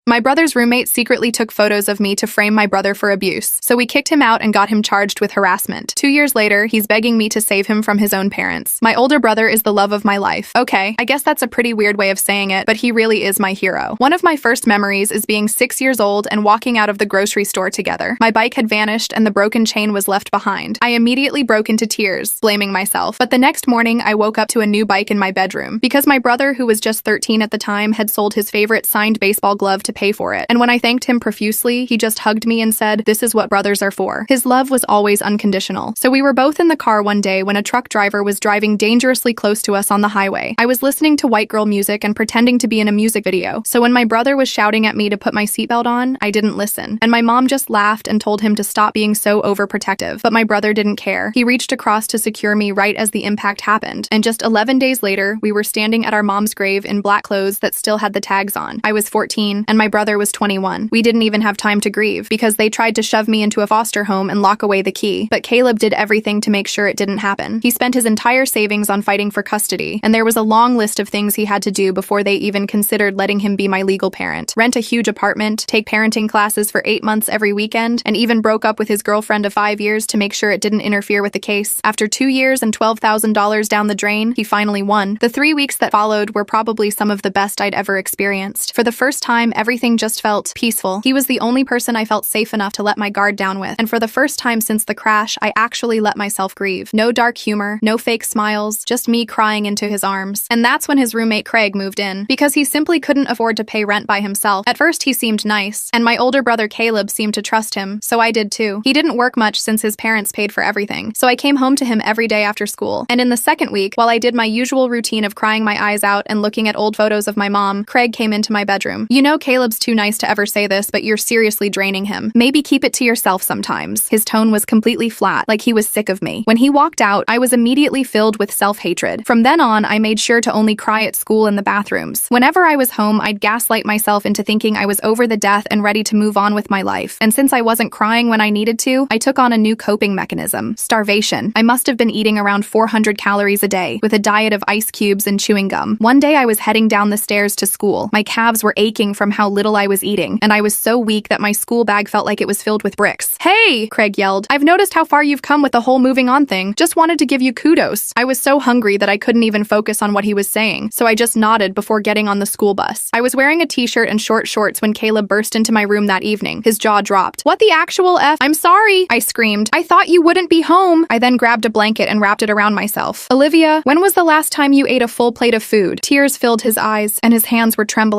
My brother's roommate secretly took photos of me to frame my brother for abuse, so we kicked him out and got him charged with harassment. 2 years later, he's begging me to save him from his own parents. My older brother is the love of my life. Okay, I guess that's a pretty weird way of saying it, but he really is my hero. One of my first memories is being 6 years old and walking out of the grocery store together. My bike had vanished and the broken chain was left behind. I immediately broke into tears, blaming myself. But the next morning, I woke up to a new bike in my bedroom because my brother, who was just 13 at the time, had sold his favorite signed baseball glove to pay for it. And when I thanked him profusely, he just hugged me and said, "This is what brothers are for." His love was always unconditional. So we were both in the car one day when a truck driver was driving dangerously close to us on the highway. I was listening to white girl music and pretending to be in a music video. So when my brother was shouting at me to put my seatbelt on, I didn't listen. And my mom just laughed and told him to stop being so overprotective. But my brother didn't care. He reached across to secure me right as the impact happened. And just 11 days later, we were standing at our mom's grave in black clothes that still had the tags on. I was 14 and my brother was 21. We didn't even have time to grieve because they tried to shove me into a foster home and lock away the key. But Caleb did everything to make sure it didn't happen. He spent his entire savings on fighting for custody, and there was a long list of things he had to do before they even considered letting him be my legal parent. Rent a huge apartment, take parenting classes for 8 months every weekend, and even broke up with his girlfriend of 5 years to make sure it didn't interfere with the case. After 2 years and $12,000 down the drain, he finally won. The 3 weeks that followed were probably some of the best I'd ever experienced. For the first time, everything just felt peaceful. He was the only person I felt safe enough to let my guard down with, and for the first time since the crash, I actually let myself grieve. No dark humor, no fake smiles, just me crying into his arms. And that's when his roommate Craig moved in, because he simply couldn't afford to pay rent by himself. At first he seemed nice, and my older brother Caleb seemed to trust him, so I did too. He didn't work much since his parents paid for everything, so I came home to him every day after school. And in the second week, while I did my usual routine of crying my eyes out and looking at old photos of my mom, Craig came into my bedroom. You know Caleb's too nice to ever say this, but you're seriously draining him. Maybe keep it to yourself sometimes. His tone was completely flat, like he was sick of me. When he walked out, I was immediately filled with self-hatred. From then on, I made sure to only cry at school in the bathrooms. Whenever I was home, I'd gaslight myself into thinking I was over the death and ready to move on with my life. And since I wasn't crying when I needed to, I took on a new coping mechanism: starvation. I must have been eating around 400 calories a day, with a diet of ice cubes and chewing gum. One day I was heading down the stairs to school. My calves were aching from how little I was eating, and I was so weak that my school bag felt like it was filled with bricks. "Hey!" Craig yelled. "I've noticed how far you've come with the whole moving on thing. Just wanted to give you kudos." I was so hungry that I couldn't even focus on what he was saying, so I just nodded before getting on the school bus. I was wearing a t-shirt and short shorts when Caleb burst into my room that evening. His jaw dropped. "What the actual F? I'm sorry!" I screamed. "I thought you wouldn't be home." I then grabbed a blanket and wrapped it around myself. "Olivia, when was the last time you ate a full plate of food?" Tears filled his eyes, and his hands were trembling.